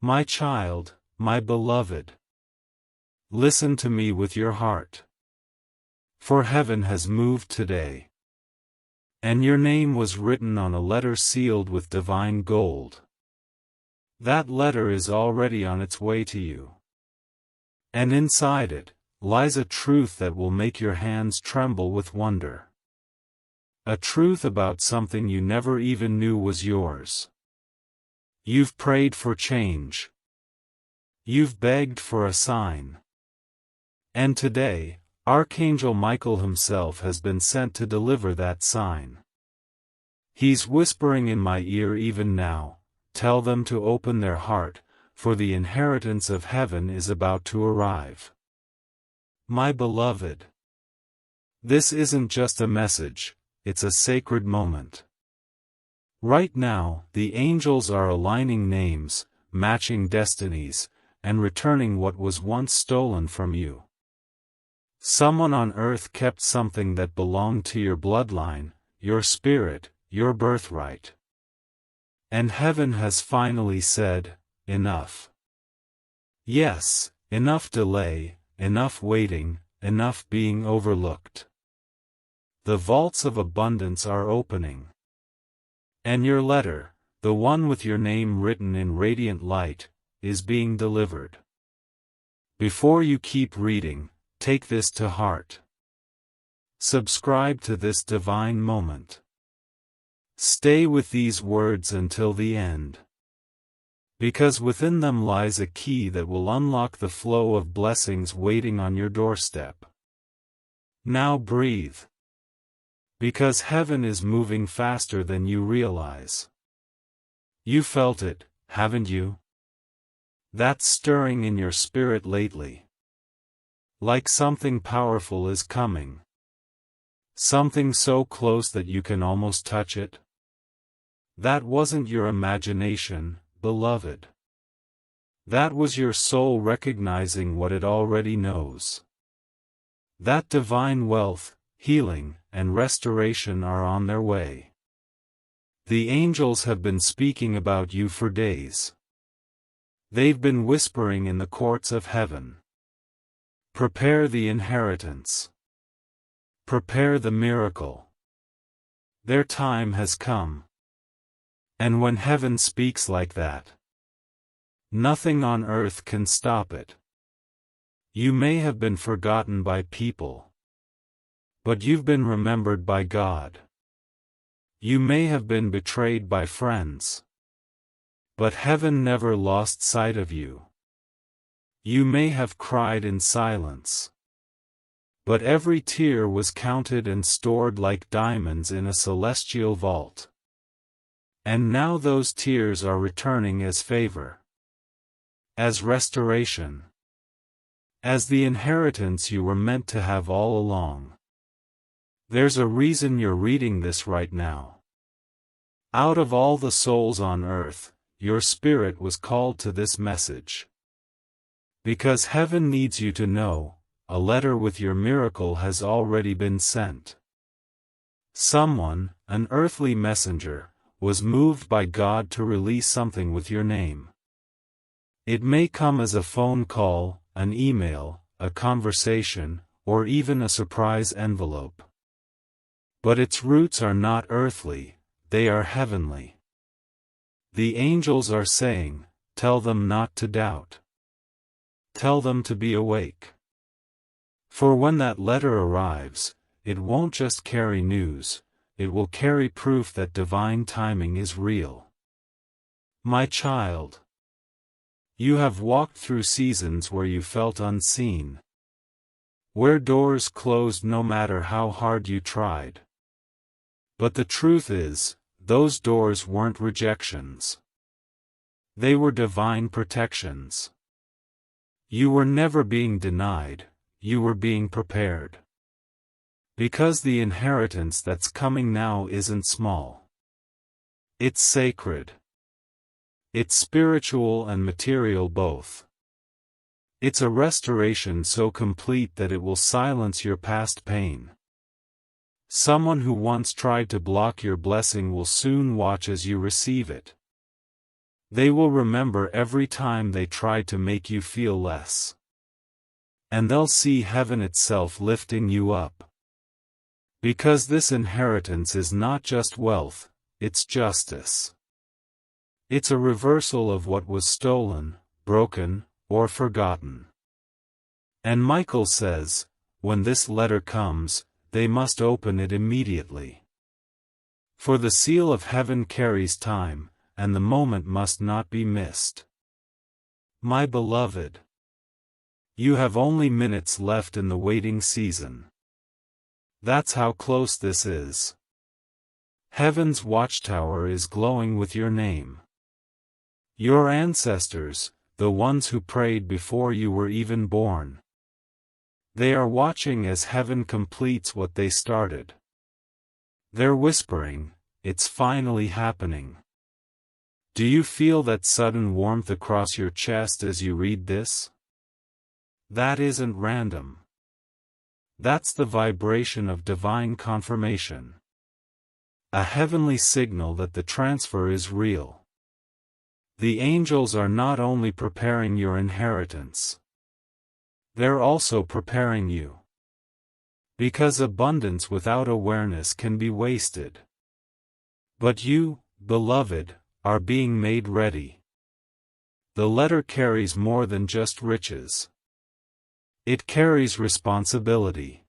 My child, my beloved, listen to me with your heart. For heaven has moved today. And your name was written on a letter sealed with divine gold. That letter is already on its way to you. And inside it lies a truth that will make your hands tremble with wonder. A truth about something you never even knew was yours. You've prayed for change. You've begged for a sign. And today, Archangel Michael himself has been sent to deliver that sign. He's whispering in my ear even now, tell them to open their heart, for the inheritance of heaven is about to arrive. My beloved, this isn't just a message, it's a sacred moment. Right now, the angels are aligning names, matching destinies, and returning what was once stolen from you. Someone on earth kept something that belonged to your bloodline, your spirit, your birthright. And heaven has finally said, enough. Yes, enough delay, enough waiting, enough being overlooked. The vaults of abundance are opening. And your letter, the one with your name written in radiant light, is being delivered. Before you keep reading, take this to heart. Subscribe to this divine moment. Stay with these words until the end. Because within them lies a key that will unlock the flow of blessings waiting on your doorstep. Now breathe. Because heaven is moving faster than you realize. You felt it, haven't you? That stirring in your spirit lately. Like something powerful is coming. Something so close that you can almost touch it. That wasn't your imagination, beloved. That was your soul recognizing what it already knows. That divine wealth, healing, and restoration are on their way. The angels have been speaking about you for days. They've been whispering in the courts of heaven. Prepare the inheritance. Prepare the miracle. Their time has come. And when heaven speaks like that, nothing on earth can stop it. You may have been forgotten by people, but you've been remembered by God. You may have been betrayed by friends, but heaven never lost sight of you. You may have cried in silence, but every tear was counted and stored like diamonds in a celestial vault. And now those tears are returning as favor, as restoration, as the inheritance you were meant to have all along. There's a reason you're reading this right now. Out of all the souls on earth, your spirit was called to this message. Because heaven needs you to know, a letter with your miracle has already been sent. Someone, an earthly messenger, was moved by God to release something with your name. It may come as a phone call, an email, a conversation, or even a surprise envelope. But its roots are not earthly, they are heavenly. The angels are saying, tell them not to doubt. Tell them to be awake. For when that letter arrives, it won't just carry news, it will carry proof that divine timing is real. My child, you have walked through seasons where you felt unseen, where doors closed no matter how hard you tried. But the truth is, those doors weren't rejections. They were divine protections. You were never being denied, you were being prepared. Because the inheritance that's coming now isn't small. It's sacred. It's spiritual and material both. It's a restoration so complete that it will silence your past pain. Someone who once tried to block your blessing will soon watch as you receive it. They will remember every time they tried to make you feel less. And they'll see heaven itself lifting you up. Because this inheritance is not just wealth, it's justice. It's a reversal of what was stolen, broken, or forgotten. And Michael says, when this letter comes, they must open it immediately. For the seal of heaven carries time, and the moment must not be missed. My beloved, you have only minutes left in the waiting season. That's how close this is. Heaven's watchtower is glowing with your name. Your ancestors, the ones who prayed before you were even born. They are watching as heaven completes what they started. They're whispering, it's finally happening. Do you feel that sudden warmth across your chest as you read this? That isn't random. That's the vibration of divine confirmation. A heavenly signal that the transfer is real. The angels are not only preparing your inheritance. They're also preparing you. Because abundance without awareness can be wasted. But you, beloved, are being made ready. The letter carries more than just riches. It carries responsibility.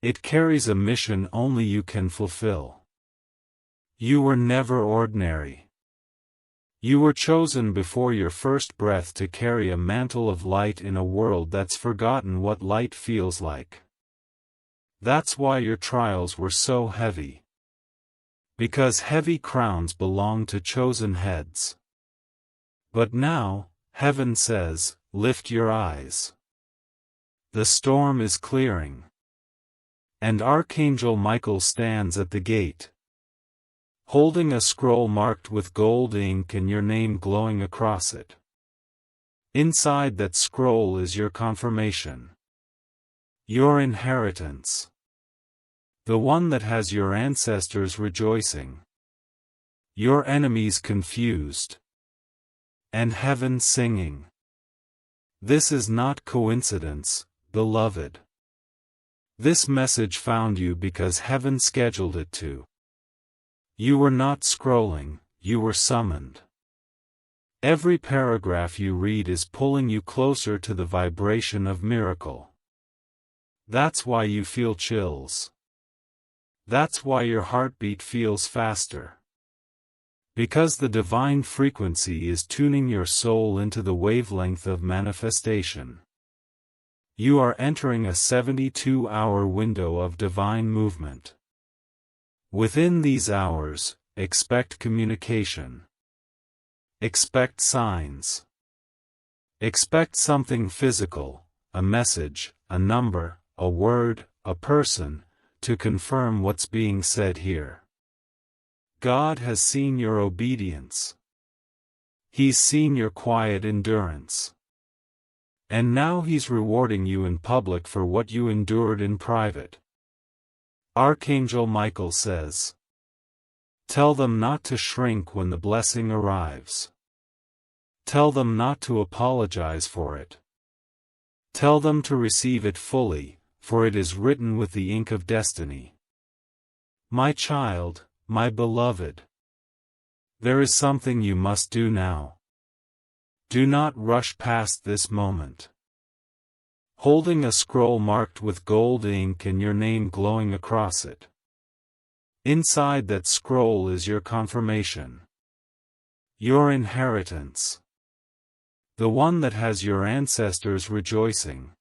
It carries a mission only you can fulfill. You were never ordinary. You were chosen before your first breath to carry a mantle of light in a world that's forgotten what light feels like. That's why your trials were so heavy. Because heavy crowns belong to chosen heads. But now, heaven says, lift your eyes. The storm is clearing. And Archangel Michael stands at the gate, holding a scroll marked with gold ink and your name glowing across it. Inside that scroll is your confirmation. Your inheritance. The one that has your ancestors rejoicing. Your enemies confused. And heaven singing. This is not coincidence, beloved. This message found you because heaven scheduled it to. You were not scrolling, you were summoned. Every paragraph you read is pulling you closer to the vibration of miracle. That's why you feel chills. That's why your heartbeat feels faster. Because the divine frequency is tuning your soul into the wavelength of manifestation. You are entering a 72-hour window of divine movement. Within these hours, expect communication. Expect signs. Expect something physical, a message, a number, a word, a person, to confirm what's being said here. God has seen your obedience. He's seen your quiet endurance. And now He's rewarding you in public for what you endured in private. Archangel Michael says, tell them not to shrink when the blessing arrives. Tell them not to apologize for it. Tell them to receive it fully, for it is written with the ink of destiny. My child, my beloved. There is something you must do now. Do not rush past this moment. Holding a scroll marked with gold ink and your name glowing across it. Inside that scroll is your confirmation. Your inheritance. The one that has your ancestors rejoicing.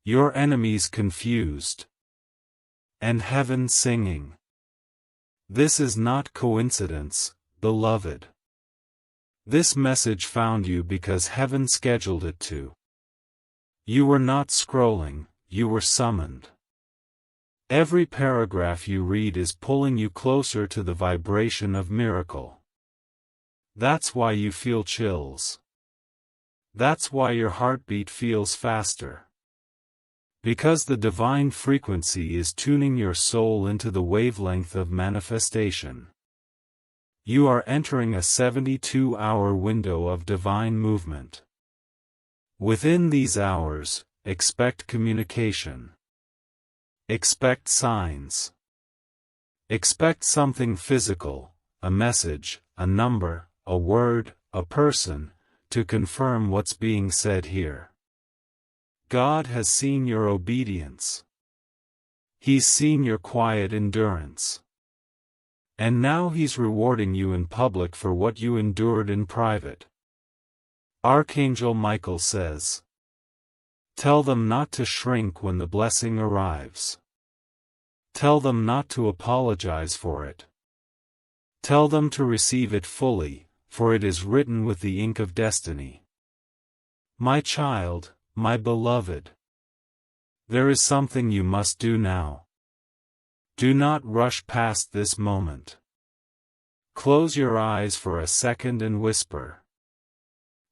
Your enemies confused. And heaven singing. This is not coincidence, beloved. This message found you because heaven scheduled it to. You were not scrolling, you were summoned. Every paragraph you read is pulling you closer to the vibration of miracle. That's why you feel chills. That's why your heartbeat feels faster. Because the divine frequency is tuning your soul into the wavelength of manifestation. You are entering a 72-hour window of divine movement. Within these hours, expect communication. Expect signs. Expect something physical, a message, a number, a word, a person, to confirm what's being said here. God has seen your obedience. He's seen your quiet endurance. And now He's rewarding you in public for what you endured in private. Archangel Michael says, "Tell them not to shrink when the blessing arrives. Tell them not to apologize for it. Tell them to receive it fully, for it is written with the ink of destiny." My child, my beloved, there is something you must do now. Do not rush past this moment. Close your eyes for a second and whisper,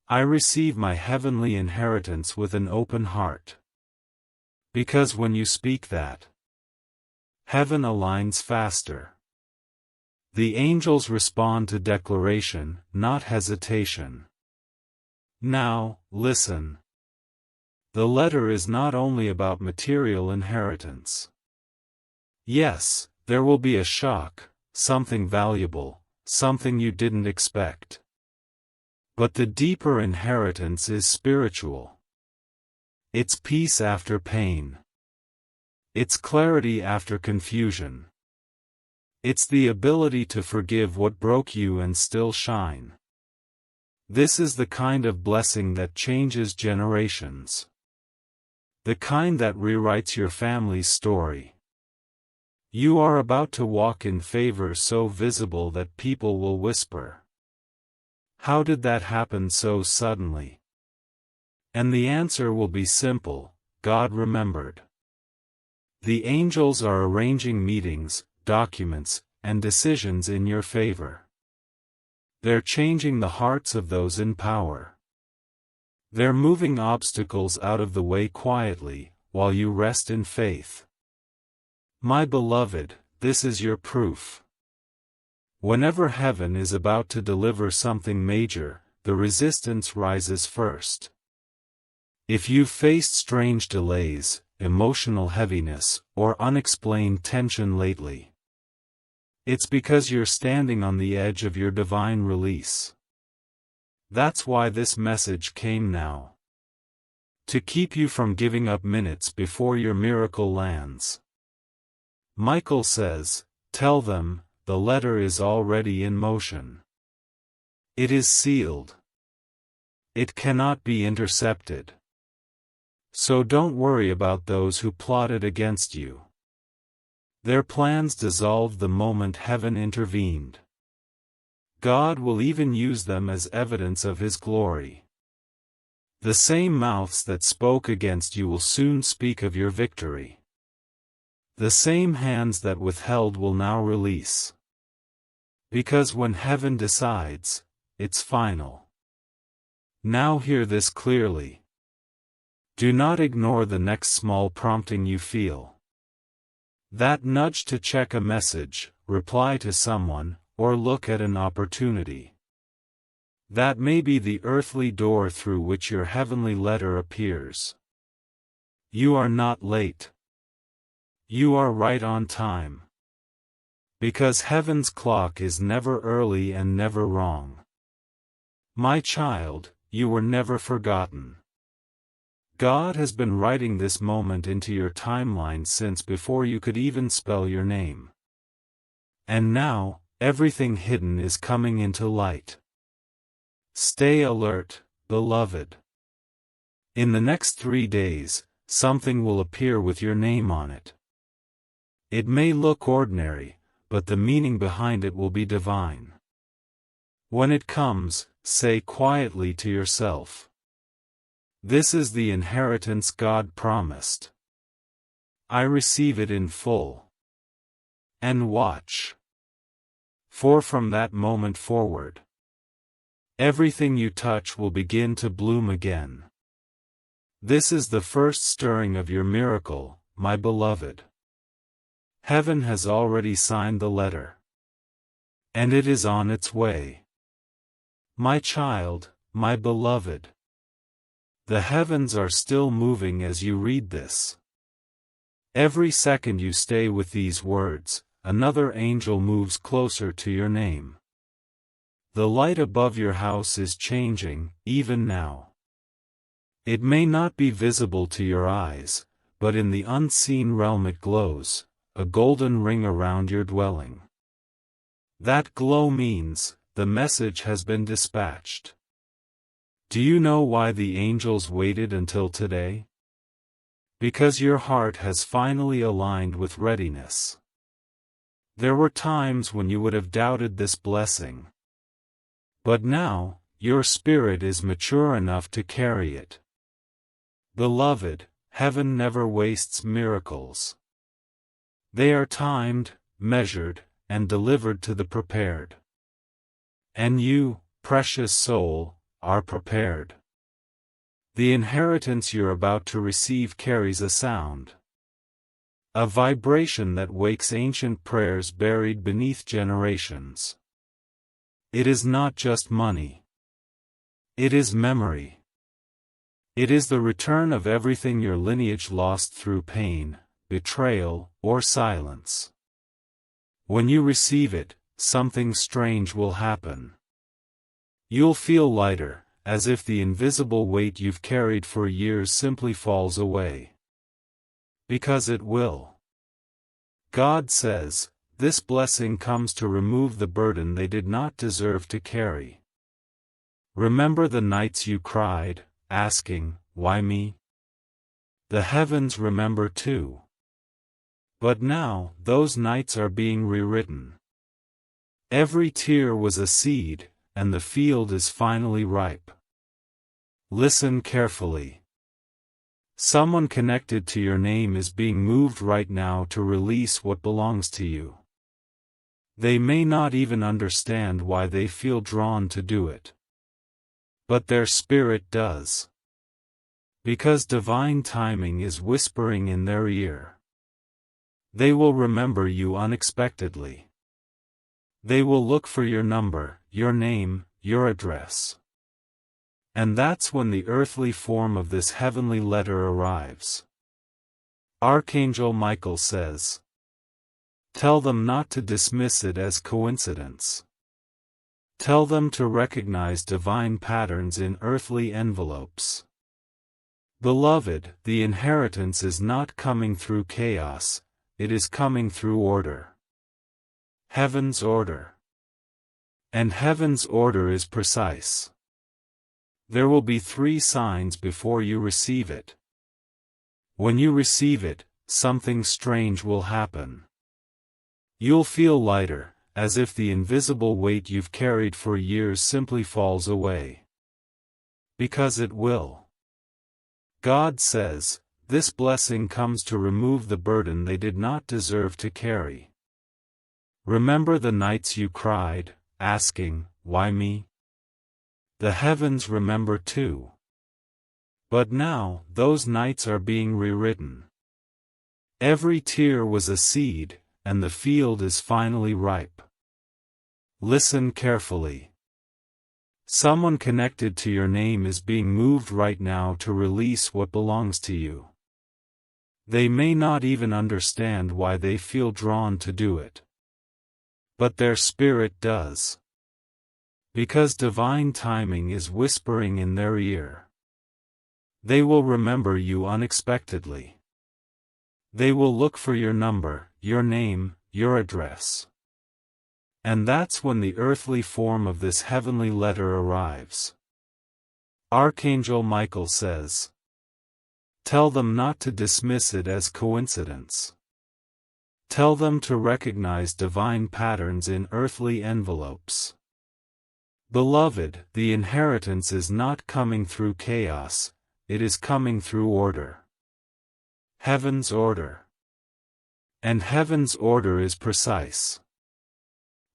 "I receive my heavenly inheritance with an open heart." Because when you speak that, heaven aligns faster. The angels respond to declaration, not hesitation. Now, listen. The letter is not only about material inheritance. Yes, there will be a shock, something valuable, something you didn't expect. But the deeper inheritance is spiritual. It's peace after pain. It's clarity after confusion. It's the ability to forgive what broke you and still shine. This is the kind of blessing that changes generations. The kind that rewrites your family's story. You are about to walk in favor so visible that people will whisper, "How did that happen so suddenly?" And the answer will be simple: God remembered. The angels are arranging meetings, documents, and decisions in your favor. They're changing the hearts of those in power. They're moving obstacles out of the way quietly, while you rest in faith. My beloved, this is your proof. Whenever heaven is about to deliver something major, the resistance rises first. If you've faced strange delays, emotional heaviness, or unexplained tension lately, it's because you're standing on the edge of your divine release. That's why this message came now. To keep you from giving up minutes before your miracle lands. Michael says, "Tell them, the letter is already in motion. It is sealed. It cannot be intercepted. So don't worry about those who plotted against you. Their plans dissolved the moment heaven intervened. God will even use them as evidence of His glory. The same mouths that spoke against you will soon speak of your victory. The same hands that withheld will now release. Because when heaven decides, it's final. Now hear this clearly. Do not ignore the next small prompting you feel. That nudge to check a message, reply to someone, or look at an opportunity. That may be the earthly door through which your heavenly letter appears. You are not late. You are right on time. Because heaven's clock is never early and never wrong. My child, you were never forgotten. God has been writing this moment into your timeline since before you could even spell your name. And now, everything hidden is coming into light. Stay alert, beloved. In the next 3 days, something will appear with your name on it. It may look ordinary, but the meaning behind it will be divine. When it comes, say quietly to yourself, "This is the inheritance God promised. I receive it in full." And watch. For from that moment forward, everything you touch will begin to bloom again. This is the first stirring of your miracle, my beloved. Heaven has already signed the letter. And it is on its way. My child, my beloved. The heavens are still moving as you read this. Every second you stay with these words, another angel moves closer to your name. The light above your house is changing, even now. It may not be visible to your eyes, but in the unseen realm it glows, a golden ring around your dwelling. That glow means, the message has been dispatched. Do you know why the angels waited until today? Because your heart has finally aligned with readiness. There were times when you would have doubted this blessing. But now, your spirit is mature enough to carry it. Beloved, heaven never wastes miracles. They are timed, measured, and delivered to the prepared. And you, precious soul, are prepared. The inheritance you're about to receive carries a sound. A vibration that wakes ancient prayers buried beneath generations. It is not just money. It is memory. It is the return of everything your lineage lost through pain, betrayal, or silence. When you receive it, something strange will happen. You'll feel lighter, as if the invisible weight you've carried for years simply falls away. Because it will. God says, this blessing comes to remove the burden they did not deserve to carry. Remember the nights you cried, asking, "Why me?" The heavens remember too. But now, those nights are being rewritten. Every tear was a seed, and the field is finally ripe. Listen carefully. Someone connected to your name is being moved right now to release what belongs to you. They may not even understand why they feel drawn to do it. But their spirit does. Because divine timing is whispering in their ear. They will remember you unexpectedly. They will look for your number, your name, your address. And that's when the earthly form of this heavenly letter arrives. Archangel Michael says, "Tell them not to dismiss it as coincidence. Tell them to recognize divine patterns in earthly envelopes." Beloved, the inheritance is not coming through chaos, it is coming through order. Heaven's order. And heaven's order is precise. There will be 3 signs before you receive it. When you receive it, something strange will happen. You'll feel lighter, as if the invisible weight you've carried for years simply falls away. Because it will. God says, this blessing comes to remove the burden they did not deserve to carry. Remember the nights you cried, asking, "Why me?" The heavens remember too. But now, those nights are being rewritten. Every tear was a seed, and the field is finally ripe. Listen carefully. Someone connected to your name is being moved right now to release what belongs to you. They may not even understand why they feel drawn to do it. But their spirit does. Because divine timing is whispering in their ear. They will remember you unexpectedly. They will look for your number, your name, your address. And that's when the earthly form of this heavenly letter arrives. Archangel Michael says, "Tell them not to dismiss it as coincidence. Tell them to recognize divine patterns in earthly envelopes." Beloved, the inheritance is not coming through chaos, it is coming through order. Heaven's order. And heaven's order is precise.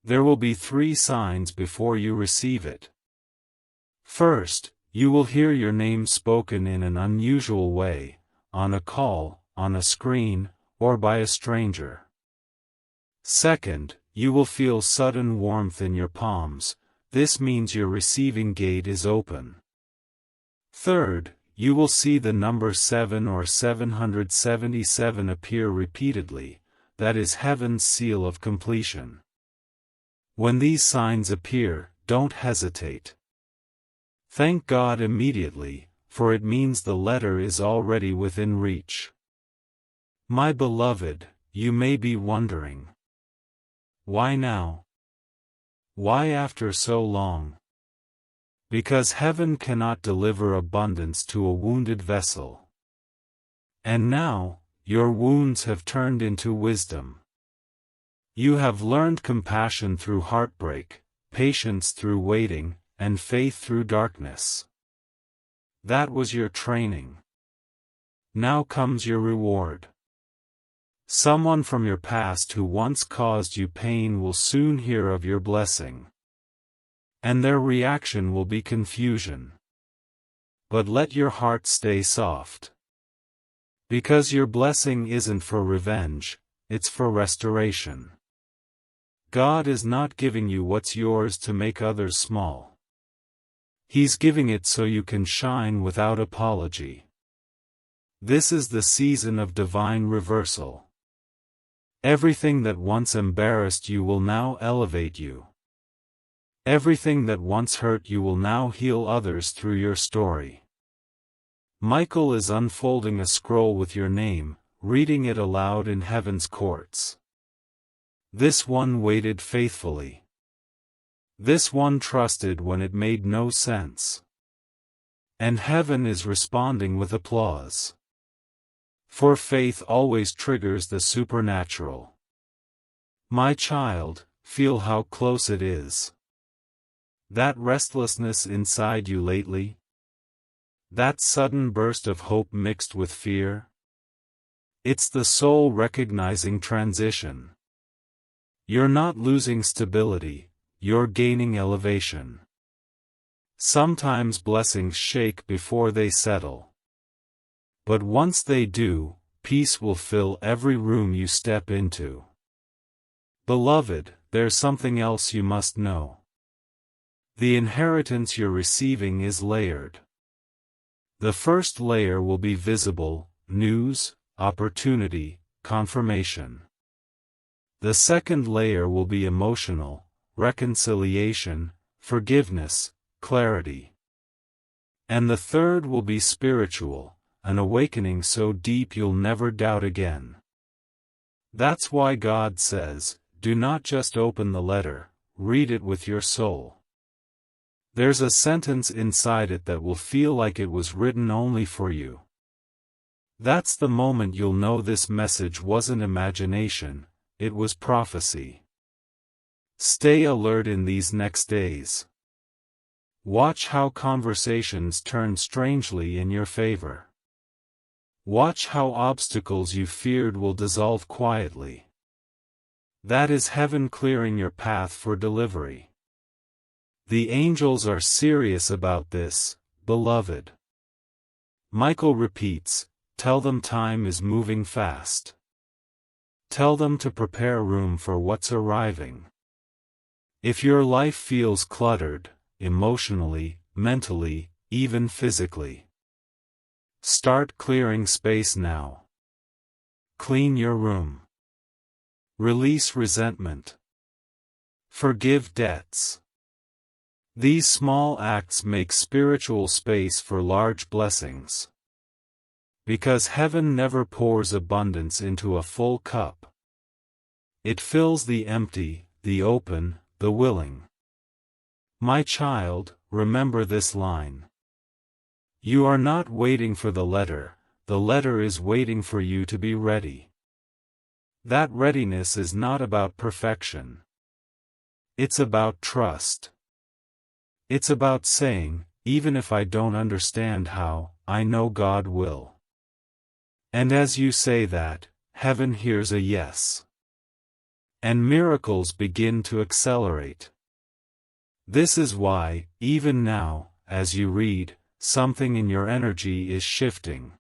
There will be 3 signs before you receive it. First, you will hear your name spoken in an unusual way, on a call, on a screen, or by a stranger. Second, you will feel sudden warmth in your palms. This means your receiving gate is open. Third, you will see the number 7 or 777 appear repeatedly. That is heaven's seal of completion. When these signs appear, don't hesitate. Thank God immediately, for it means the letter is already within reach. My beloved, you may be wondering, why now? Why after so long? Because heaven cannot deliver abundance to a wounded vessel. And now, your wounds have turned into wisdom. You have learned compassion through heartbreak, patience through waiting, and faith through darkness. That was your training. Now comes your reward. Someone from your past who once caused you pain will soon hear of your blessing. And their reaction will be confusion. But let your heart stay soft. Because your blessing isn't for revenge, it's for restoration. God is not giving you what's yours to make others small. He's giving it so you can shine without apology. This is the season of divine reversal. Everything that once embarrassed you will now elevate you. Everything that once hurt you will now heal others through your story. Michael is unfolding a scroll with your name, reading it aloud in heaven's courts. This one waited faithfully. This one trusted when it made no sense. And heaven is responding with applause. For faith always triggers the supernatural. My child, feel how close it is. That restlessness inside you lately? That sudden burst of hope mixed with fear? It's the soul recognizing transition. You're not losing stability, you're gaining elevation. Sometimes blessings shake before they settle. But once they do, peace will fill every room you step into. Beloved, there's something else you must know. The inheritance you're receiving is layered. The first layer will be visible, news, opportunity, confirmation. The second layer will be emotional, reconciliation, forgiveness, clarity. And the third will be spiritual, an awakening so deep you'll never doubt again. That's why God says, do not just open the letter, read it with your soul. There's a sentence inside it that will feel like it was written only for you. That's the moment you'll know this message wasn't imagination, it was prophecy. Stay alert in these next days. Watch how conversations turn strangely in your favor. Watch how obstacles you feared will dissolve quietly. That is heaven clearing your path for delivery. The angels are serious about this, beloved. Michael repeats, tell them time is moving fast. Tell them to prepare room for what's arriving. If your life feels cluttered, emotionally, mentally, even physically, start clearing space now. Clean your room. Release resentment. Forgive debts. These small acts make spiritual space for large blessings. Because heaven never pours abundance into a full cup. It fills the empty, the open, the willing. My child, remember this line. You are not waiting for the letter is waiting for you to be ready. That readiness is not about perfection. It's about trust. It's about saying, even if I don't understand how, I know God will. And as you say that, heaven hears a yes. And miracles begin to accelerate. This is why, even now, as you read, something in your energy is shifting.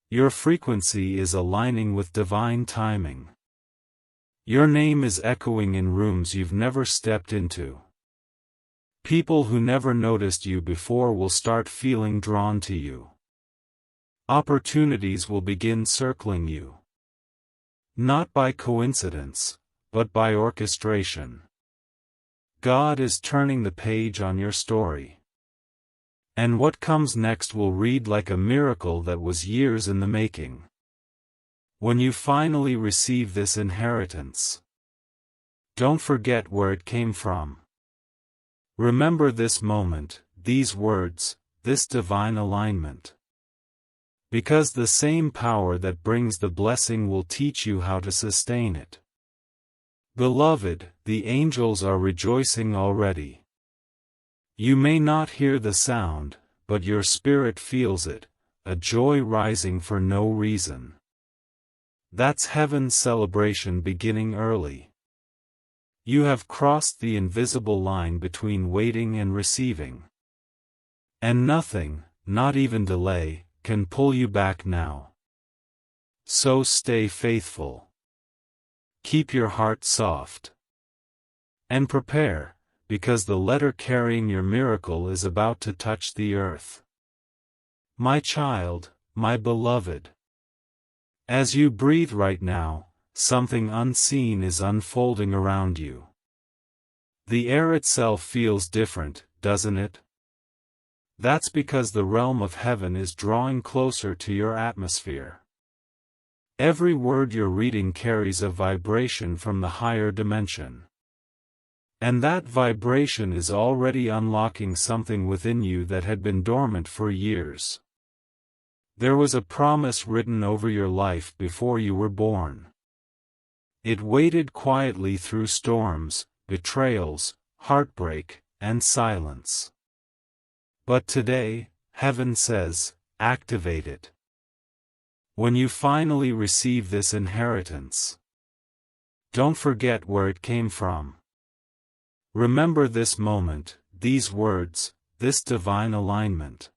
Your frequency is aligning with divine timing. Your name is echoing in rooms you've never stepped into. People who never noticed you before will start feeling drawn to you. Opportunities will begin circling you. Not by coincidence, but by orchestration. God is turning the page on your story. And what comes next will read like a miracle that was years in the making. When you finally receive this inheritance, don't forget where it came from. Remember this moment, these words, this divine alignment. Because the same power that brings the blessing will teach you how to sustain it. Beloved, the angels are rejoicing already. You may not hear the sound, but your spirit feels it, a joy rising for no reason. That's heaven's celebration beginning early. You have crossed the invisible line between waiting and receiving. And nothing, not even delay, can pull you back now. So stay faithful. Keep your heart soft. And prepare, because the letter carrying your miracle is about to touch the earth. My child, my beloved. As you breathe right now, something unseen is unfolding around you. The air itself feels different, doesn't it? That's because the realm of heaven is drawing closer to your atmosphere. Every word you're reading carries a vibration from the higher dimension. And that vibration is already unlocking something within you that had been dormant for years. There was a promise written over your life before you were born. It waited quietly through storms, betrayals, heartbreak, and silence. But today, heaven says, activate it. When you finally receive this inheritance, don't forget where it came from. Remember this moment, these words, this divine alignment.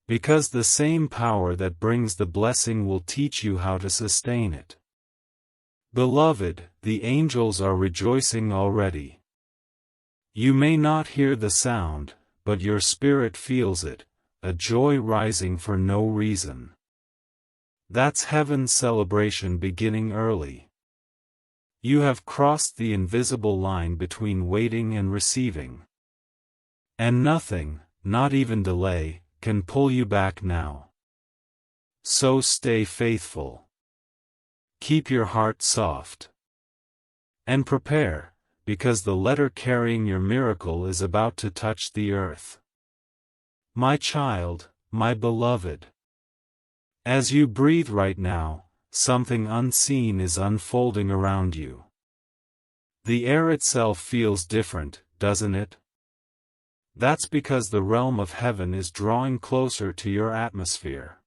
Because the same power that brings the blessing will teach you how to sustain it. Beloved, the angels are rejoicing already. You may not hear the sound, but your spirit feels it, a joy rising for no reason. That's heaven's celebration beginning early. You have crossed the invisible line between waiting and receiving. And nothing, not even delay, can pull you back now. So stay faithful. Keep your heart soft. And prepare, because the letter carrying your miracle is about to touch the earth. My child, my beloved. As you breathe right now, something unseen is unfolding around you. The air itself feels different, doesn't it? That's because the realm of heaven is drawing closer to your atmosphere.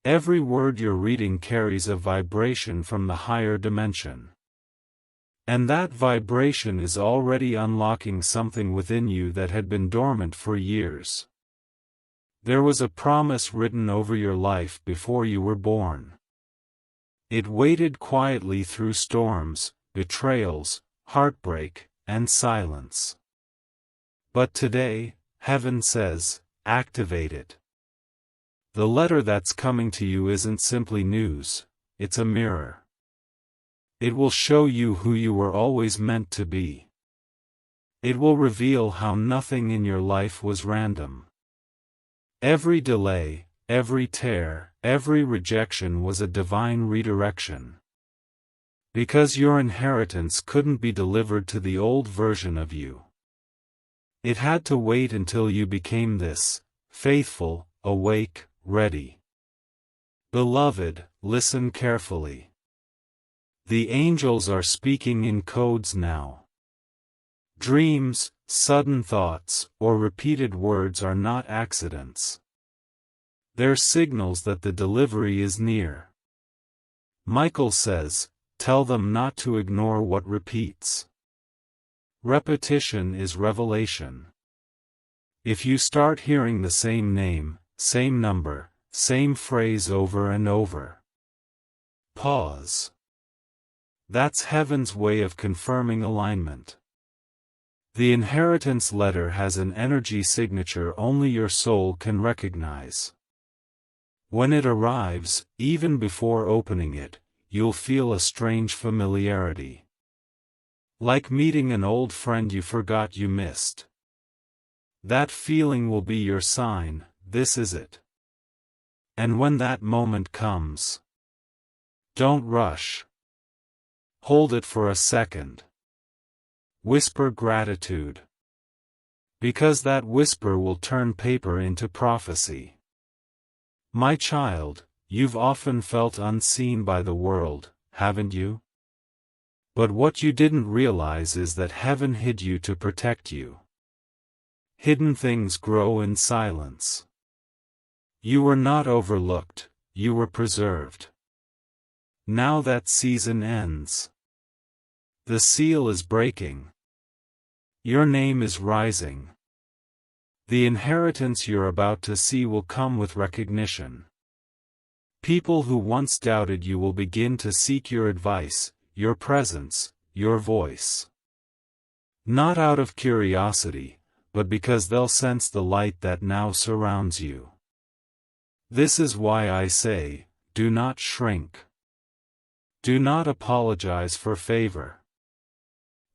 Every word you're reading carries a vibration from the higher dimension. And that vibration is already unlocking something within you that had been dormant for years. There was a promise written over your life before you were born. It waited quietly through storms, betrayals, heartbreak, and silence. But today, heaven says, activate it. The letter that's coming to you isn't simply news, it's a mirror. It will show you who you were always meant to be. It will reveal how nothing in your life was random. Every delay, every tear, every rejection was a divine redirection. Because your inheritance couldn't be delivered to the old version of you. It had to wait until you became this, faithful, awake, ready. Beloved, listen carefully. The angels are speaking in codes now. Dreams, sudden thoughts, or repeated words are not accidents. They're signals that the delivery is near. Michael says, tell them not to ignore what repeats. Repetition is revelation. If you start hearing the same name, same number, same phrase over and over, pause. That's heaven's way of confirming alignment. The inheritance letter has an energy signature only your soul can recognize. When it arrives, even before opening it, you'll feel a strange familiarity. Like meeting an old friend you forgot you missed. That feeling will be your sign, this is it. And when that moment comes, don't rush. Hold it for a second. Whisper gratitude. Because that whisper will turn paper into prophecy. My child, you've often felt unseen by the world, haven't you? But what you didn't realize is that heaven hid you to protect you. Hidden things grow in silence. You were not overlooked, you were preserved. Now that season ends. The seal is breaking. Your name is rising. The inheritance you're about to see will come with recognition. People who once doubted you will begin to seek your advice, your presence, your voice. Not out of curiosity, but because they'll sense the light that now surrounds you. This is why I say, do not shrink. Do not apologize for favor.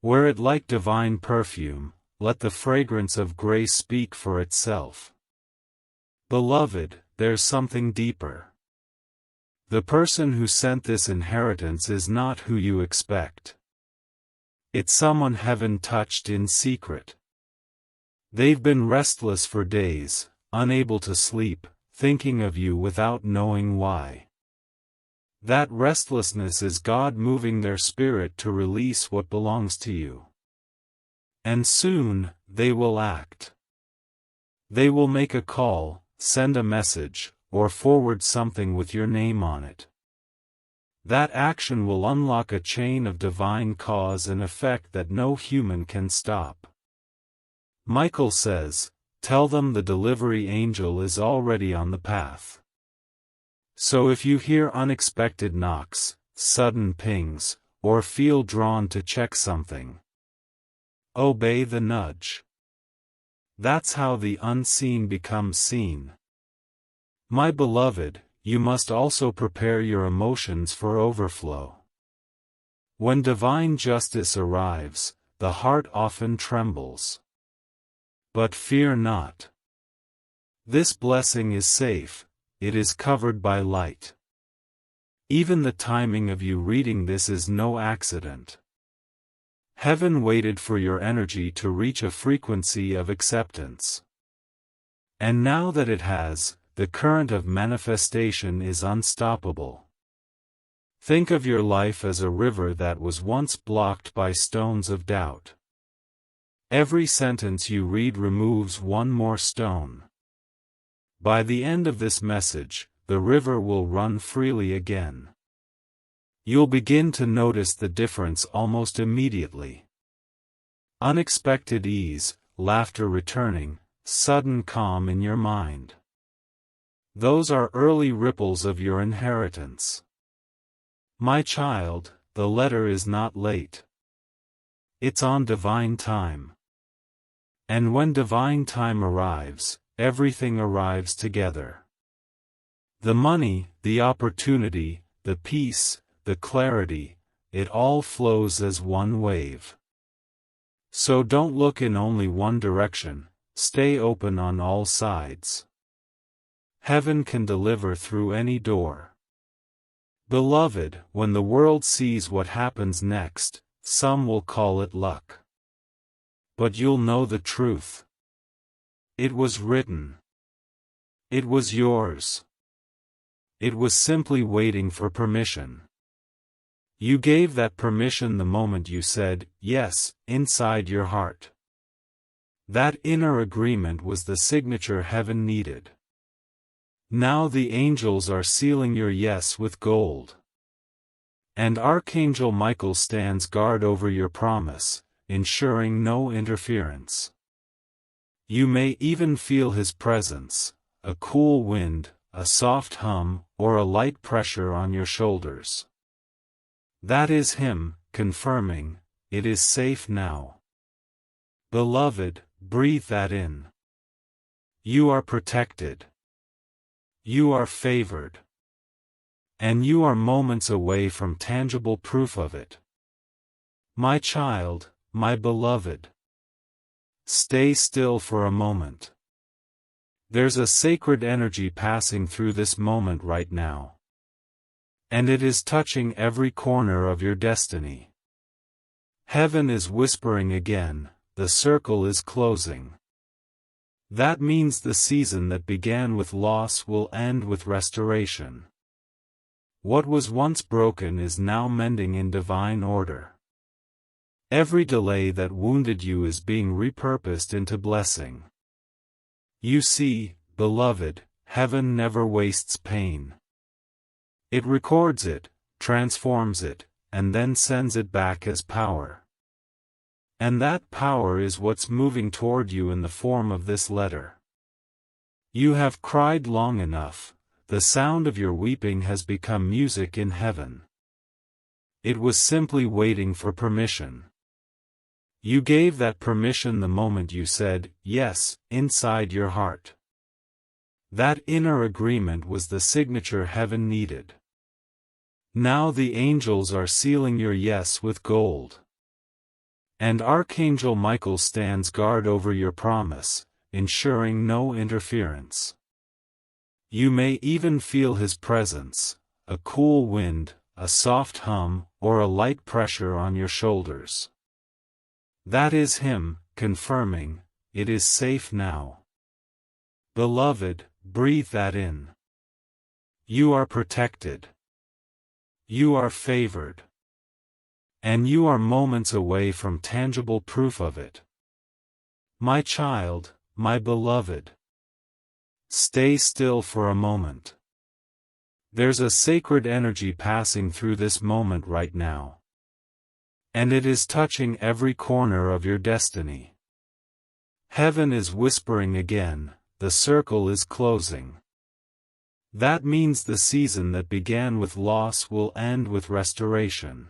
Wear it like divine perfume, let the fragrance of grace speak for itself. Beloved, there's something deeper. The person who sent this inheritance is not who you expect. It's someone heaven touched in secret. They've been restless for days, unable to sleep, thinking of you without knowing why. That restlessness is God moving their spirit to release what belongs to you. And soon, they will act. They will make a call, send a message, or forward something with your name on it. That action will unlock a chain of divine cause and effect that no human can stop. Michael says, tell them the delivery angel is already on the path. So if you hear unexpected knocks, sudden pings, or feel drawn to check something, obey the nudge. That's how the unseen becomes seen. My beloved, you must also prepare your emotions for overflow. When divine justice arrives, the heart often trembles. But fear not. This blessing is safe. It is covered by light. Even the timing of you reading this is no accident. Heaven waited for your energy to reach a frequency of acceptance. And now that it has, the current of manifestation is unstoppable. Think of your life as a river that was once blocked by stones of doubt. Every sentence you read removes one more stone. By the end of this message, the river will run freely again. You'll begin to notice the difference almost immediately. Unexpected ease, laughter returning, sudden calm in your mind. Those are early ripples of your inheritance. My child, the letter is not late. It's on divine time. And when divine time arrives, everything arrives together. The money, the opportunity, the peace, the clarity, it all flows as one wave. So don't look in only one direction, stay open on all sides. Heaven can deliver through any door. Beloved, when the world sees what happens next, some will call it luck. But you'll know the truth. It was written. It was yours. It was simply waiting for permission. You gave that permission the moment you said, yes, inside your heart. That inner agreement was the signature heaven needed. Now the angels are sealing your yes with gold. And Archangel Michael stands guard over your promise, ensuring no interference. You may even feel his presence, a cool wind, a soft hum, or a light pressure on your shoulders. That is him, confirming, it is safe now. Beloved, breathe that in. You are protected. You are favored. And you are moments away from tangible proof of it. My child, my beloved. Stay still for a moment. There's a sacred energy passing through this moment right now. And it is touching every corner of your destiny. Heaven is whispering again, the circle is closing. That means the season that began with loss will end with restoration. What was once broken is now mending in divine order. Every delay that wounded you is being repurposed into blessing. You see, beloved, heaven never wastes pain. It records it, transforms it, and then sends it back as power. And that power is what's moving toward you in the form of this letter. You have cried long enough, the sound of your weeping has become music in heaven. It was simply waiting for permission. You gave that permission the moment you said, yes, inside your heart. That inner agreement was the signature heaven needed. Now the angels are sealing your yes with gold. And Archangel Michael stands guard over your promise, ensuring no interference. You may even feel his presence, a cool wind, a soft hum, or a light pressure on your shoulders. That is him, confirming, it is safe now. Beloved, breathe that in. You are protected. You are favored. And you are moments away from tangible proof of it. My child, my beloved. Stay still for a moment. There's a sacred energy passing through this moment right now. And it is touching every corner of your destiny. Heaven is whispering again, the circle is closing. That means the season that began with loss will end with restoration.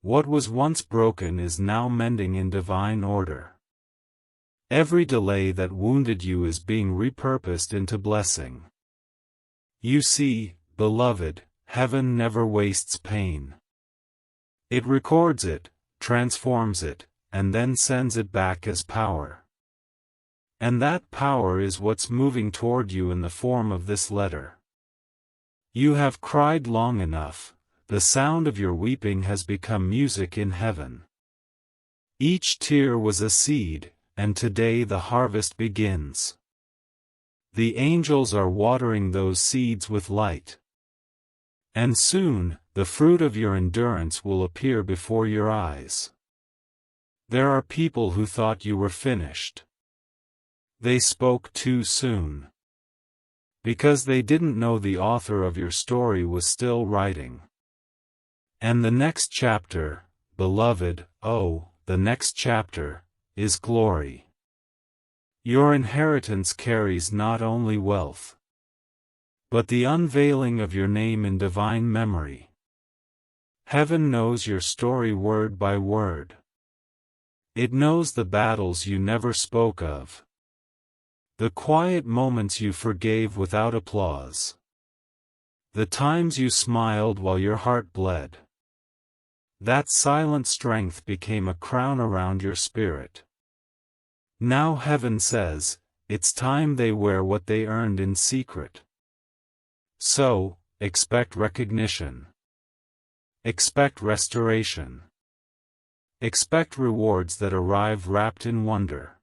What was once broken is now mending in divine order. Every delay that wounded you is being repurposed into blessing. You see, beloved, heaven never wastes pain. It records it, transforms it, and then sends it back as power. And that power is what's moving toward you in the form of this letter. You have cried long enough, the sound of your weeping has become music in heaven. Each tear was a seed, and today the harvest begins. The angels are watering those seeds with light. And soon, the fruit of your endurance will appear before your eyes. There are people who thought you were finished. They spoke too soon. Because they didn't know the author of your story was still writing. And the next chapter, beloved, oh, the next chapter, is glory. Your inheritance carries not only wealth, but the unveiling of your name in divine memory. Heaven knows your story word by word. It knows the battles you never spoke of. The quiet moments you forgave without applause. The times you smiled while your heart bled. That silent strength became a crown around your spirit. Now heaven says, it's time they wear what they earned in secret. So, expect recognition. Expect restoration. Expect rewards that arrive wrapped in wonder.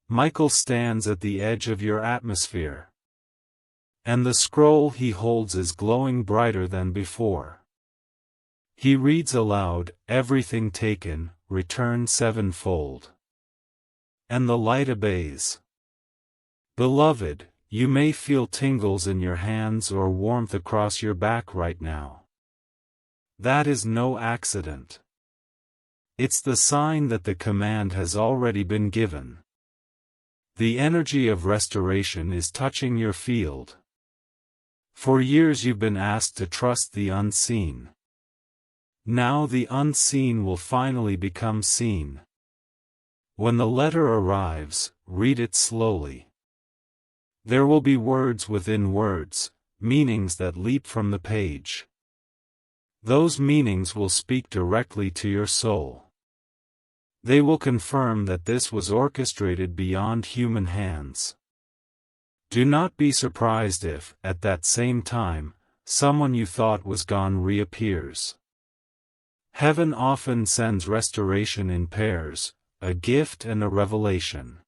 Michael stands at the edge of your atmosphere. And the scroll he holds is glowing brighter than before. He reads aloud, everything taken, return sevenfold. And the light obeys. Beloved, you may feel tingles in your hands or warmth across your back right now. That is no accident. It's the sign that the command has already been given. The energy of restoration is touching your field. For years you've been asked to trust the unseen. Now the unseen will finally become seen. When the letter arrives, read it slowly. There will be words within words, meanings that leap from the page. Those meanings will speak directly to your soul. They will confirm that this was orchestrated beyond human hands. Do not be surprised if, at that same time, someone you thought was gone reappears. Heaven often sends restoration in pairs, a gift and a revelation.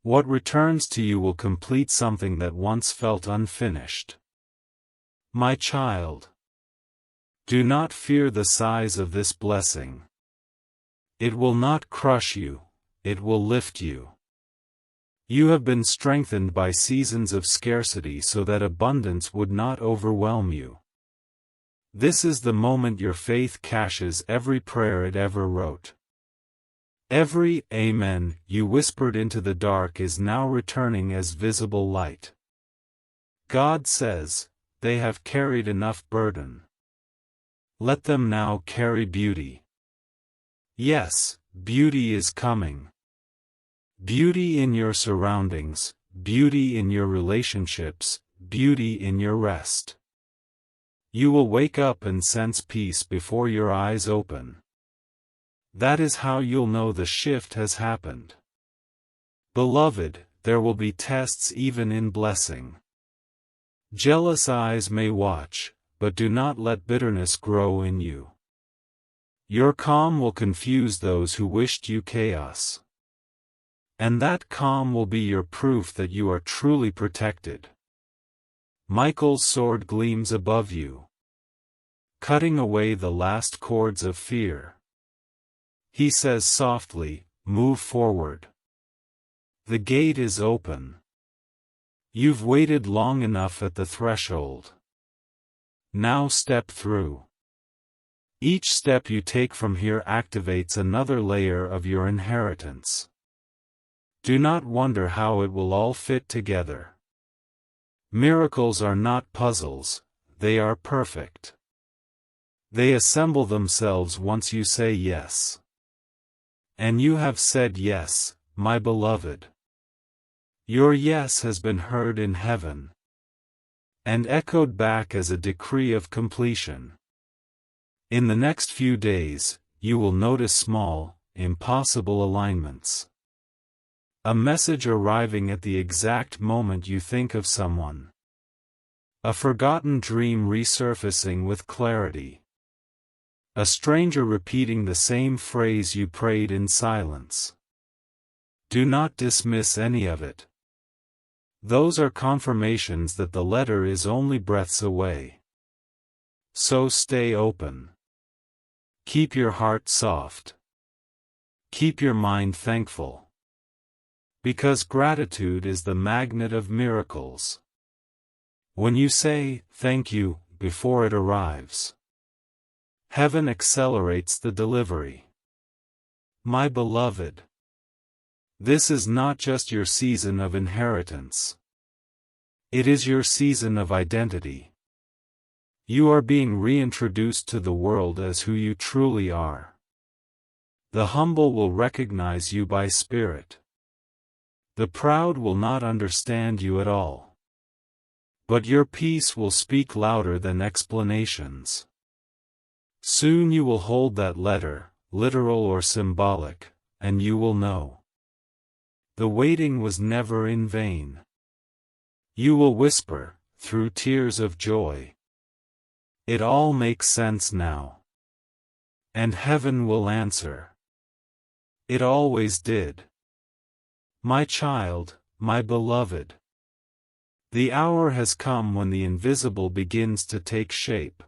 What returns to you will complete something that once felt unfinished. My child, do not fear the size of this blessing. It will not crush you, it will lift you. You have been strengthened by seasons of scarcity so that abundance would not overwhelm you. This is the moment your faith cashes every prayer it ever wrote. Every "Amen" you whispered into the dark is now returning as visible light. God says, "They have carried enough burden. Let them now carry beauty." Yes, beauty is coming. Beauty in your surroundings, beauty in your relationships, beauty in your rest. You will wake up and sense peace before your eyes open. That is how you'll know the shift has happened. Beloved, there will be tests even in blessing. Jealous eyes may watch, but do not let bitterness grow in you. Your calm will confuse those who wished you chaos. And that calm will be your proof that you are truly protected. Michael's sword gleams above you, cutting away the last cords of fear. He says softly, "Move forward. The gate is open. You've waited long enough at the threshold. Now step through." Each step you take from here activates another layer of your inheritance. Do not wonder how it will all fit together. Miracles are not puzzles, they are perfect. They assemble themselves once you say yes. And you have said yes, my beloved. Your yes has been heard in heaven, and echoed back as a decree of completion. In the next few days, you will notice small, impossible alignments. A message arriving at the exact moment you think of someone. A forgotten dream resurfacing with clarity. A stranger repeating the same phrase you prayed in silence. Do not dismiss any of it. Those are confirmations that the letter is only breaths away. So stay open. Keep your heart soft. Keep your mind thankful. Because gratitude is the magnet of miracles. When you say, "Thank you," before it arrives, heaven accelerates the delivery. My beloved, this is not just your season of inheritance. It is your season of identity. You are being reintroduced to the world as who you truly are. The humble will recognize you by spirit. The proud will not understand you at all. But your peace will speak louder than explanations. Soon you will hold that letter, literal or symbolic, and you will know. The waiting was never in vain. You will whisper, through tears of joy, "It all makes sense now." And heaven will answer, "It always did." My child, my beloved. The hour has come when the invisible begins to take shape.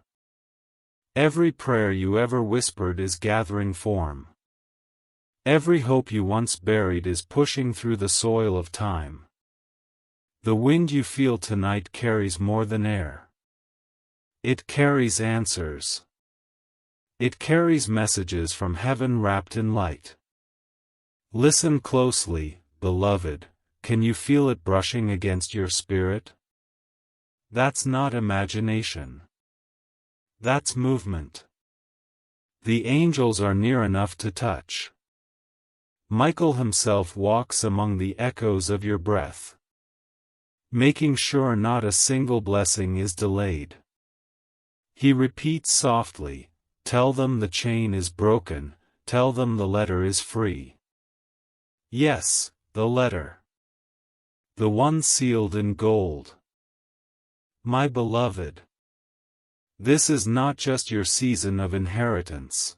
Every prayer you ever whispered is gathering form. Every hope you once buried is pushing through the soil of time. The wind you feel tonight carries more than air. It carries answers. It carries messages from heaven wrapped in light. Listen closely, beloved, can you feel it brushing against your spirit? That's not imagination. That's movement. The angels are near enough to touch. Michael himself walks among the echoes of your breath, making sure not a single blessing is delayed. He repeats softly, "Tell them the chain is broken, tell them the letter is free." Yes, the letter. The one sealed in gold. My beloved, this is not just your season of inheritance.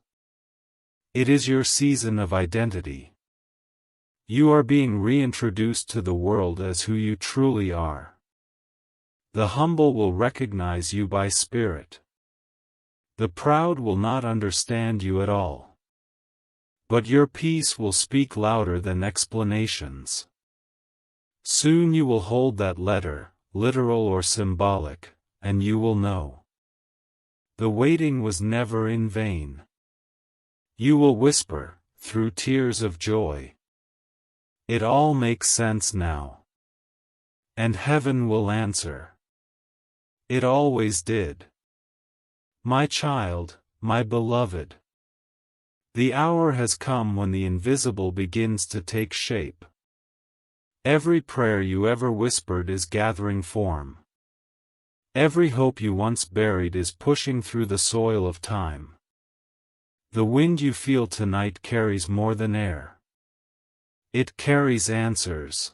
It is your season of identity. You are being reintroduced to the world as who you truly are. The humble will recognize you by spirit. The proud will not understand you at all. But your peace will speak louder than explanations. Soon you will hold that letter, literal or symbolic, and you will know. The waiting was never in vain. You will whisper, through tears of joy, "It all makes sense now." And heaven will answer, "It always did. My child, my beloved." The hour has come when the invisible begins to take shape. Every prayer you ever whispered is gathering form. Every hope you once buried is pushing through the soil of time. The wind you feel tonight carries more than air. It carries answers.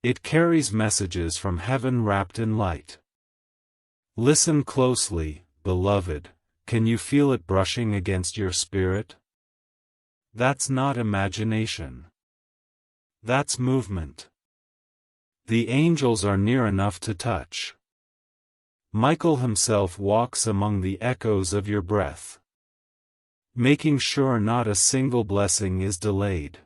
It carries messages from heaven wrapped in light. Listen closely, beloved. Can you feel it brushing against your spirit? That's not imagination. That's movement. The angels are near enough to touch. Michael himself walks among the echoes of your breath, making sure not a single blessing is delayed.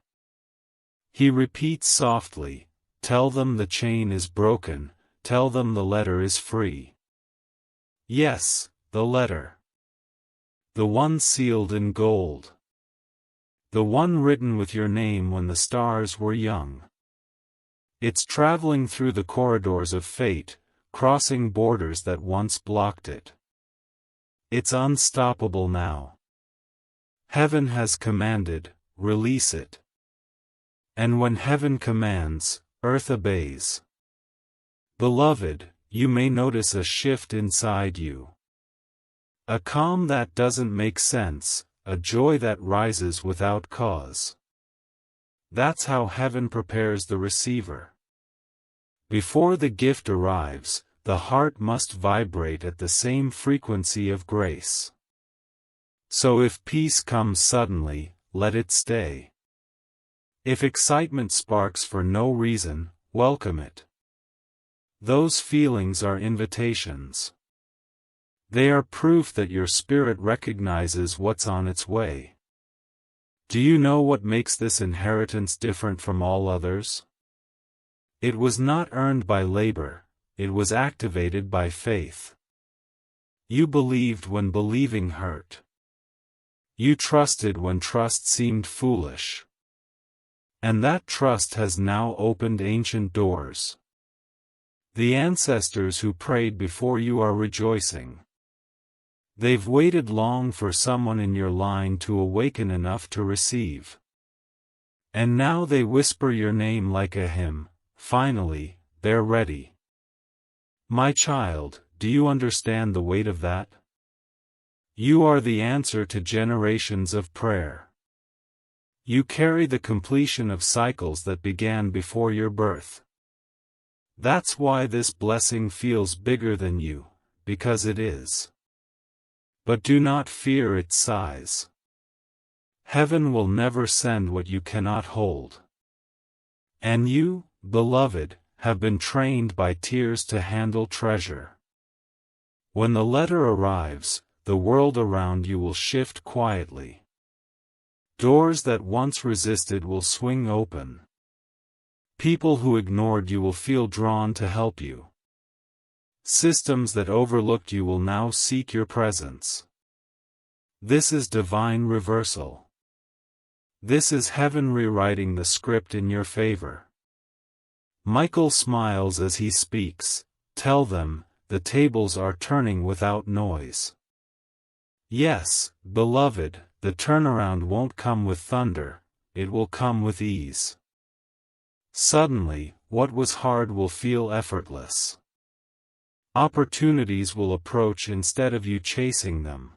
He repeats softly, "Tell them the chain is broken, tell them the letter is free." Yes, the letter. The one sealed in gold. The one written with your name when the stars were young. It's traveling through the corridors of fate, crossing borders that once blocked it. It's unstoppable now. Heaven has commanded, release it. And when heaven commands, earth obeys. Beloved, you may notice a shift inside you. A calm that doesn't make sense, a joy that rises without cause. That's how heaven prepares the receiver. Before the gift arrives, the heart must vibrate at the same frequency of grace. So if peace comes suddenly, let it stay. If excitement sparks for no reason, welcome it. Those feelings are invitations. They are proof that your spirit recognizes what's on its way. Do you know what makes this inheritance different from all others? It was not earned by labor, it was activated by faith. You believed when believing hurt. You trusted when trust seemed foolish. And that trust has now opened ancient doors. The ancestors who prayed before you are rejoicing. They've waited long for someone in your line to awaken enough to receive. And now they whisper your name like a hymn. Finally, they're ready. My child, do you understand the weight of that? You are the answer to generations of prayer. You carry the completion of cycles that began before your birth. That's why this blessing feels bigger than you, because it is. But do not fear its size. Heaven will never send what you cannot hold. And you, beloved, have been trained by tears to handle treasure. When the letter arrives, the world around you will shift quietly. Doors that once resisted will swing open. People who ignored you will feel drawn to help you. Systems that overlooked you will now seek your presence. This is divine reversal. This is heaven rewriting the script in your favor. Michael smiles as he speaks. Tell them, the tables are turning without noise. Yes, beloved, the turnaround won't come with thunder, it will come with ease. Suddenly, what was hard will feel effortless. Opportunities will approach instead of you chasing them.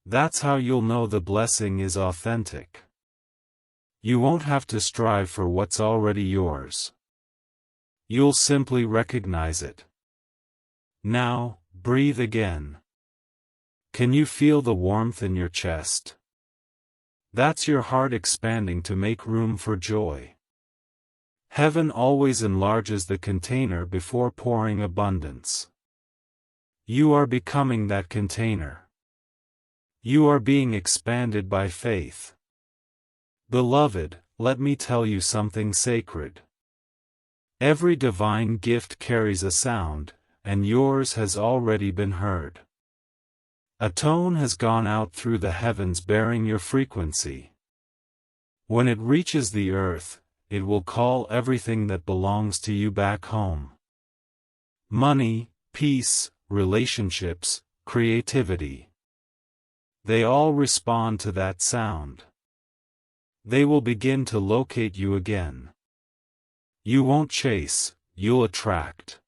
That's how you'll know the blessing is authentic. You won't have to strive for what's already yours. You'll simply recognize it. Now, breathe again. Can you feel the warmth in your chest? That's your heart expanding to make room for joy. Heaven always enlarges the container before pouring abundance. You are becoming that container. You are being expanded by faith. Beloved, let me tell you something sacred. Every divine gift carries a sound, and yours has already been heard. A tone has gone out through the heavens bearing your frequency. When it reaches the earth, it will call everything that belongs to you back home. Money, peace, relationships, creativity. They all respond to that sound. They will begin to locate you again. You won't chase, you'll attract.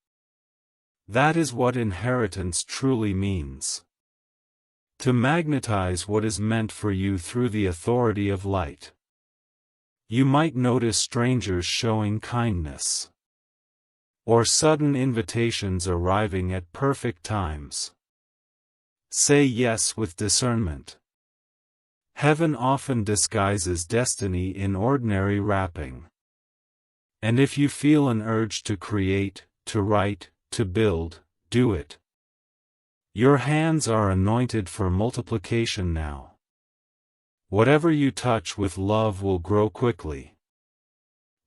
That is what inheritance truly means. To magnetize what is meant for you through the authority of light. You might notice strangers showing kindness. Or sudden invitations arriving at perfect times. Say yes with discernment. Heaven often disguises destiny in ordinary wrapping. And if you feel an urge to create, to write, to build, do it. Your hands are anointed for multiplication now. Whatever you touch with love will grow quickly.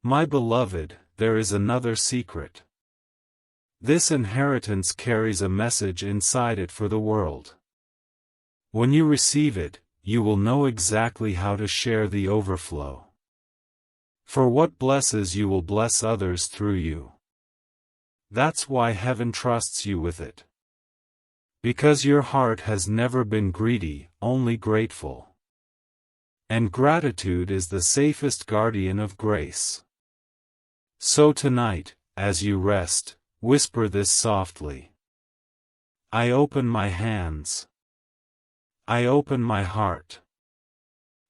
My beloved, there is another secret. This inheritance carries a message inside it for the world. When you receive it, you will know exactly how to share the overflow. For what blesses you will bless others through you. That's why heaven trusts you with it. Because your heart has never been greedy, only grateful. And gratitude is the safest guardian of grace. So tonight, as you rest, whisper this softly. I open my hands. I open my heart.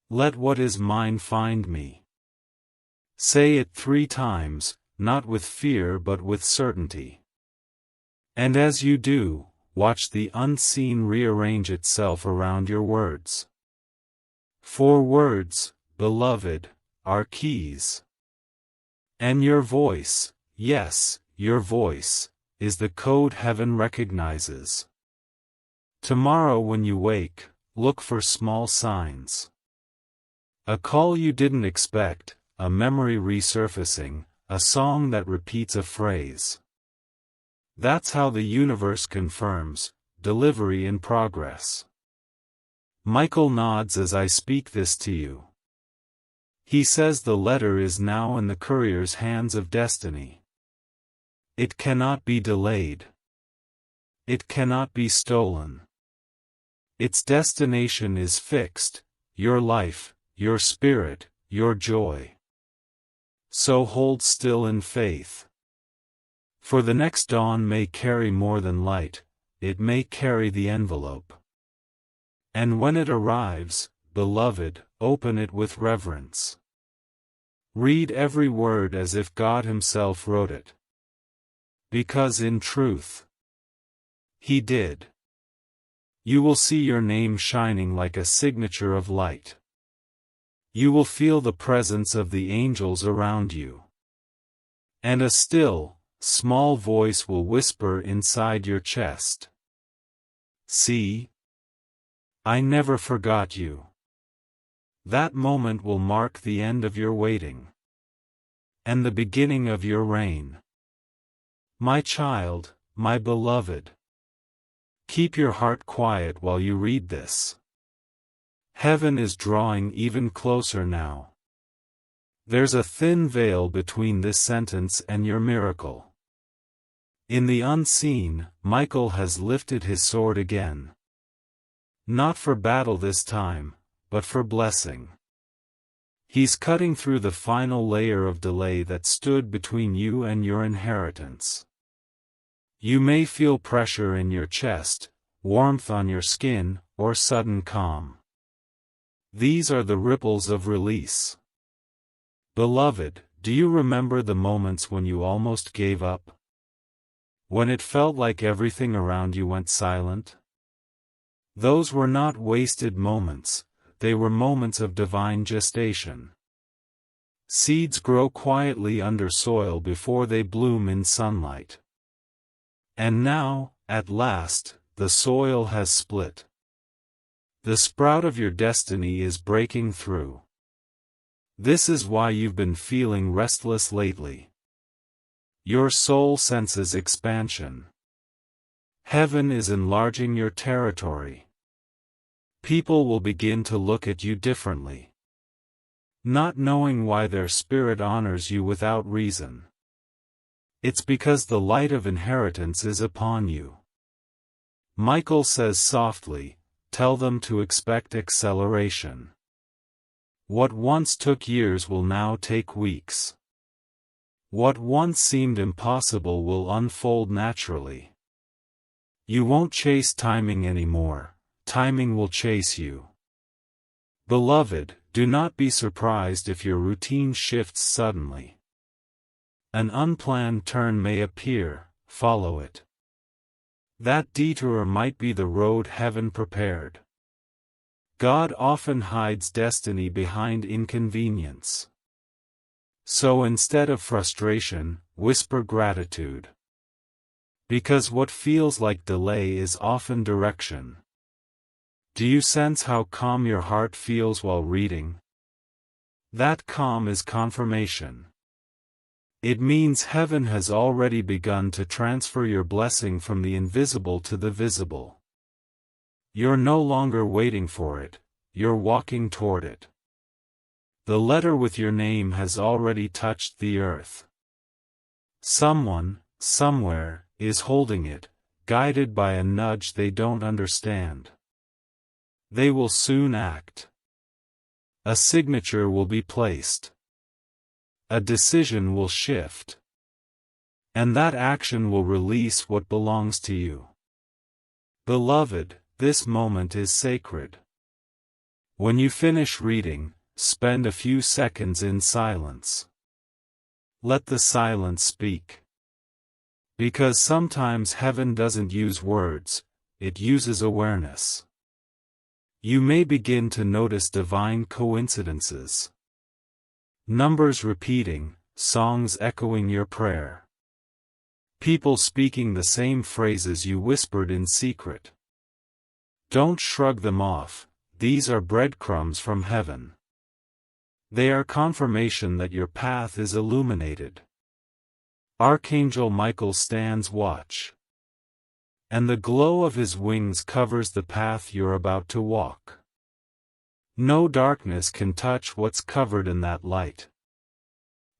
Let what is mine find me. Say it 3 times, not with fear but with certainty. And as you do, watch the unseen rearrange itself around your words. For words, beloved, are keys. And your voice, yes, your voice, is the code heaven recognizes. Tomorrow when you wake, look for small signs. A call you didn't expect, a memory resurfacing, a song that repeats a phrase. That's how the universe confirms, delivery in progress. Michael nods as I speak this to you. He says the letter is now in the courier's hands of destiny. It cannot be delayed. It cannot be stolen. Its destination is fixed, your life, your spirit, your joy. So hold still in faith. For the next dawn may carry more than light, it may carry the envelope. And when it arrives, beloved, open it with reverence. Read every word as if God Himself wrote it. Because in truth, He did. You will see your name shining like a signature of light. You will feel the presence of the angels around you. And a still, small voice will whisper inside your chest. See? I never forgot you. That moment will mark the end of your waiting. And the beginning of your reign. My child, my beloved. Keep your heart quiet while you read this. Heaven is drawing even closer now. There's a thin veil between this sentence and your miracle. In the unseen, Michael has lifted his sword again. Not for battle this time, but for blessing. He's cutting through the final layer of delay that stood between you and your inheritance. You may feel pressure in your chest, warmth on your skin, or sudden calm. These are the ripples of release. Beloved, do you remember the moments when you almost gave up? When it felt like everything around you went silent? Those were not wasted moments, they were moments of divine gestation. Seeds grow quietly under soil before they bloom in sunlight. And now, at last, the soil has split. The sprout of your destiny is breaking through. This is why you've been feeling restless lately. Your soul senses expansion. Heaven is enlarging your territory. People will begin to look at you differently. Not knowing why their spirit honors you without reason. It's because the light of inheritance is upon you. Michael says softly, tell them to expect acceleration. What once took years will now take weeks. What once seemed impossible will unfold naturally. You won't chase timing anymore. Timing will chase you. Beloved, do not be surprised if your routine shifts suddenly. An unplanned turn may appear, follow it. That detour might be the road heaven prepared. God often hides destiny behind inconvenience. So instead of frustration, whisper gratitude. Because what feels like delay is often direction. Do you sense how calm your heart feels while reading? That calm is confirmation. It means heaven has already begun to transfer your blessing from the invisible to the visible. You're no longer waiting for it, you're walking toward it. The letter with your name has already touched the earth. Someone, somewhere, is holding it, guided by a nudge they don't understand. They will soon act. A signature will be placed. A decision will shift. And that action will release what belongs to you. Beloved, this moment is sacred. When you finish reading, spend a few seconds in silence. Let the silence speak. Because sometimes heaven doesn't use words, it uses awareness. You may begin to notice divine coincidences. Numbers repeating, songs echoing your prayer. People speaking the same phrases you whispered in secret. Don't shrug them off, these are breadcrumbs from heaven. They are confirmation that your path is illuminated. Archangel Michael stands watch. And the glow of his wings covers the path you're about to walk. No darkness can touch what's covered in that light.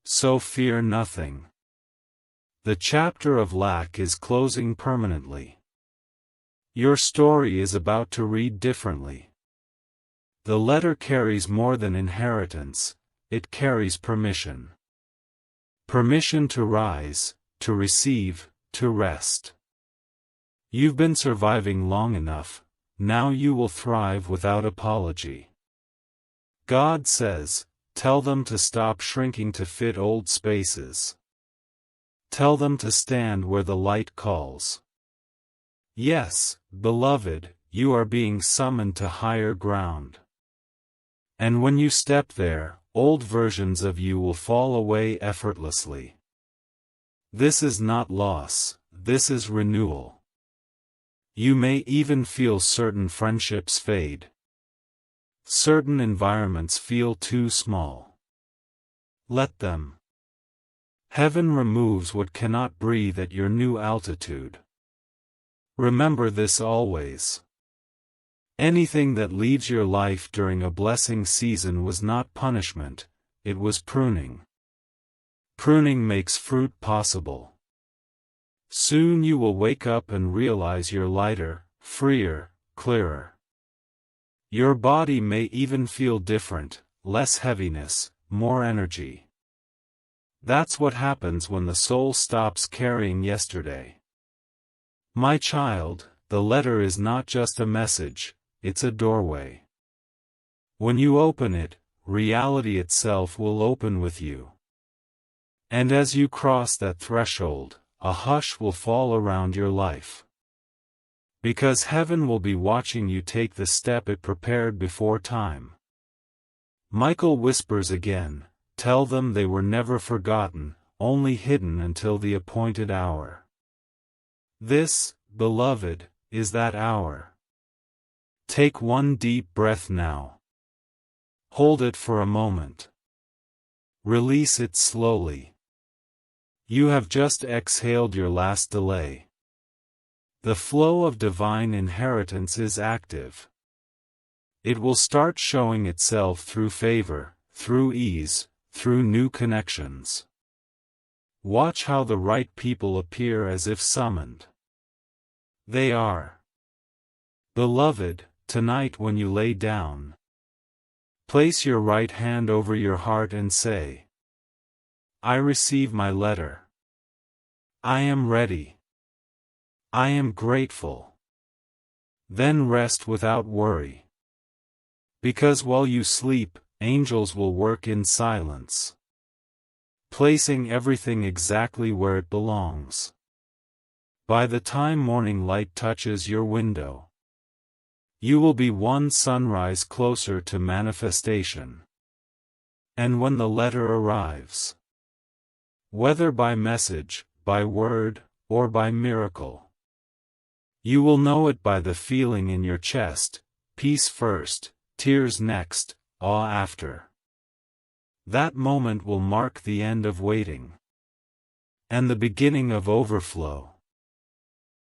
So fear nothing. The chapter of lack is closing permanently. Your story is about to read differently. The letter carries more than inheritance, it carries permission. Permission to rise, to receive, to rest. You've been surviving long enough, now you will thrive without apology. God says, tell them to stop shrinking to fit old spaces. Tell them to stand where the light calls. Yes, beloved, you are being summoned to higher ground. And when you step there, old versions of you will fall away effortlessly. This is not loss, this is renewal. You may even feel certain friendships fade. Certain environments feel too small. Let them. Heaven removes what cannot breathe at your new altitude. Remember this always. Anything that leaves your life during a blessing season was not punishment, it was pruning. Pruning makes fruit possible. Soon you will wake up and realize you're lighter, freer, clearer. Your body may even feel different, less heaviness, more energy. That's what happens when the soul stops carrying yesterday. My child, the letter is not just a message, it's a doorway. When you open it, reality itself will open with you. And as you cross that threshold, a hush will fall around your life. Because heaven will be watching you take the step it prepared before time. Michael whispers again, tell them they were never forgotten, only hidden until the appointed hour. This, beloved, is that hour. Take one deep breath now. Hold it for a moment. Release it slowly. You have just exhaled your last delay. The flow of divine inheritance is active. It will start showing itself through favor, through ease, through new connections. Watch how the right people appear as if summoned. They are. Beloved, tonight when you lay down, place your right hand over your heart and say, I receive my letter. I am ready. I am grateful. Then rest without worry. Because while you sleep, angels will work in silence, placing everything exactly where it belongs. By the time morning light touches your window, you will be one sunrise closer to manifestation. And when the letter arrives, whether by message, by word, or by miracle, you will know it by the feeling in your chest, peace first, tears next, awe after. That moment will mark the end of waiting and the beginning of overflow.